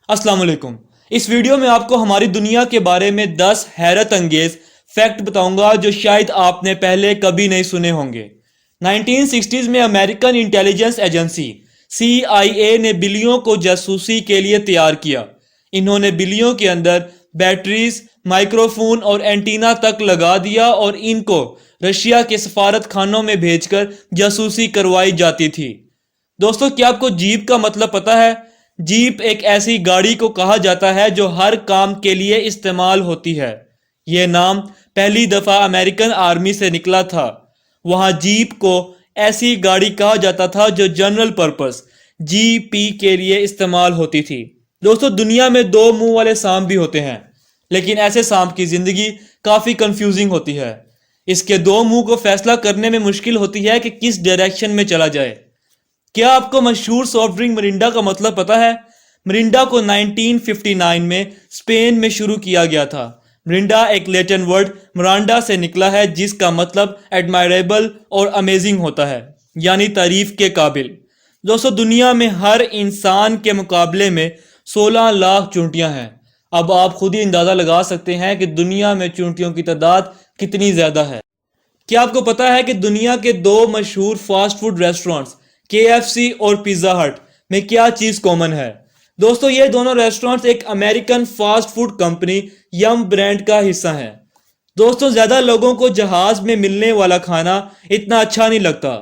अस्सलाम वालेकुम। इस वीडियो में आपको हमारी दुनिया के बारे में 10 हैरत अंगेज फैक्ट बताऊंगा जो शायद आपने पहले कभी नहीं सुने होंगे। 1960s में अमेरिकन इंटेलिजेंस एजेंसी CIA ने बिल्लियों को जासूसी के लिए तैयार किया। इन्होंने बिल्लियों के अंदर बैटरीज, माइक्रोफोन और एंटीना तक लगा दिया और इनको रशिया के सफारत खानों में भेजकर जासूसी करवाई जाती थी। दोस्तों, क्या आपको जीप का मतलब पता है? जीप एक ऐसी गाड़ी को कहा जाता है जो हर काम के लिए इस्तेमाल होती है। यह नाम पहली दफा अमेरिकन आर्मी से निकला था। वहां जीप को ऐसी गाड़ी कहा जाता था जो जनरल पर्पस GP के लिए इस्तेमाल होती थी। दोस्तों, दुनिया में 2 मुंह वाले सांप भी होते हैं, लेकिन ऐसे सांप की जिंदगी काफी कंफ्यूजिंग होती है। इसके 2 मुंह को फैसला करने में मुश्किल होती है कि किस डायरेक्शन में चला जाए। क्या आपको मशहूर सॉफ्ट ड्रिंक मिरिंडा का मतलब पता है? मिरिंडा को 1959 में स्पेन में शुरू किया गया था। मिरिंडा एक लैटिन वर्ड मिरांडा से निकला है, जिसका मतलब एडमायरेबल और अमेजिंग होता है, यानी तारीफ के काबिल। दोस्तों, दुनिया में हर इंसान के मुकाबले में 16 लाख चूंटियां हैं। अब आप खुद ही अंदाजा लगा सकते हैं कि दुनिया में चूंटियों की तादाद कितनी ज्यादा है। क्या आपको पता है कि दुनिया के 2 मशहूर फास्ट फूड रेस्टोरेंट्स KFC और पिज्जा हट में क्या चीज कॉमन है? दोस्तों, ये दोनों रेस्टोरेंट्स एक अमेरिकन फास्ट फूड कंपनी यम ब्रांड का हिस्सा हैं। दोस्तों, ज्यादा लोगों को जहाज में मिलने वाला खाना इतना अच्छा नहीं लगता।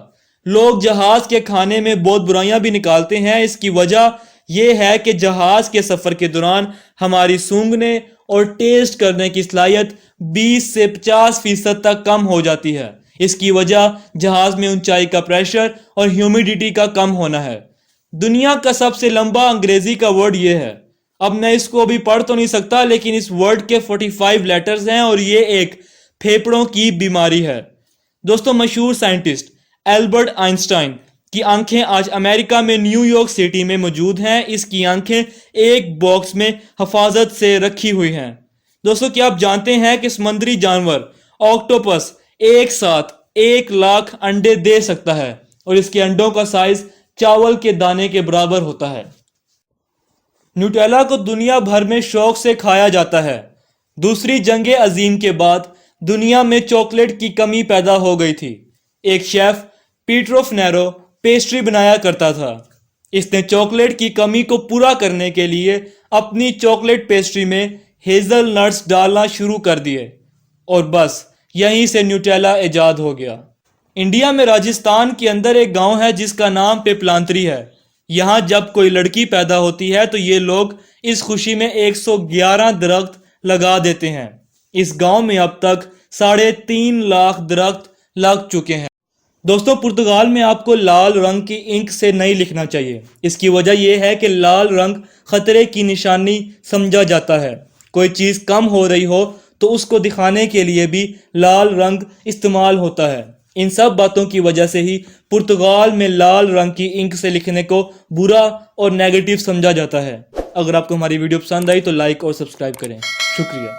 लोग जहाज के खाने में बहुत बुराइयां भी निकालते हैं। इसकी वजह यह है कि जहाज के सफर के दौरान हमारी सूंघने और टेस्ट करने की सलाहियत 20 से 50% तक कम हो जाती है। इसकी वजह जहाज में ऊंचाई का प्रेशर और ह्यूमिडिटी का कम होना है। दुनिया का सबसे लंबा अंग्रेजी का वर्ड यह है। अब मैं इसको अभी पढ़ तो नहीं सकता, लेकिन इस वर्ड के 45 लेटर्स हैं और ये एक फेफड़ों की बीमारी है। दोस्तों, मशहूर साइंटिस्ट एल्बर्ट आइंस्टाइन की आंखें आज अमेरिका में न्यूयॉर्क सिटी में मौजूद हैं। इसकी आंखें एक बॉक्स में हिफाजत से रखी हुई हैं। दोस्तों, क्या आप जानते हैं कि समुद्री जानवर ऑक्टोपस एक साथ 1 लाख अंडे दे सकता है और इसके अंडों का साइज चावल के दाने के बराबर होता है। न्यूटेला को दुनिया भर में शौक से खाया जाता है। दूसरी जंग अजीम के बाद दुनिया में चॉकलेट की कमी पैदा हो गई थी। एक शेफ पीट्रो फनेरो पेस्ट्री बनाया करता था। इसने चॉकलेट की कमी को पूरा करने के लिए अपनी चॉकलेट पेस्ट्री में हेजल नट्स डालना शुरू कर दिए और बस यहीं से न्यूटेला इजाद हो गया। इंडिया में राजस्थान के अंदर एक गांव है जिसका नाम पेपलांतरी है। यहाँ जब कोई लड़की पैदा होती है तो ये लोग इस खुशी में 111 दरख्त लगा देते हैं। इस गांव में अब तक 3.5 लाख दरख्त लग चुके हैं। दोस्तों, पुर्तगाल में आपको लाल रंग की इंक से नहीं लिखना चाहिए। इसकी वजह यह है कि लाल रंग खतरे की निशानी समझा जाता है। कोई चीज कम हो रही हो तो उसको दिखाने के लिए भी लाल रंग इस्तेमाल होता है। इन सब बातों की वजह से ही पुर्तगाल में लाल रंग की इंक से लिखने को बुरा और नेगेटिव समझा जाता है। अगर आपको हमारी वीडियो पसंद आई तो लाइक और सब्सक्राइब करें। शुक्रिया।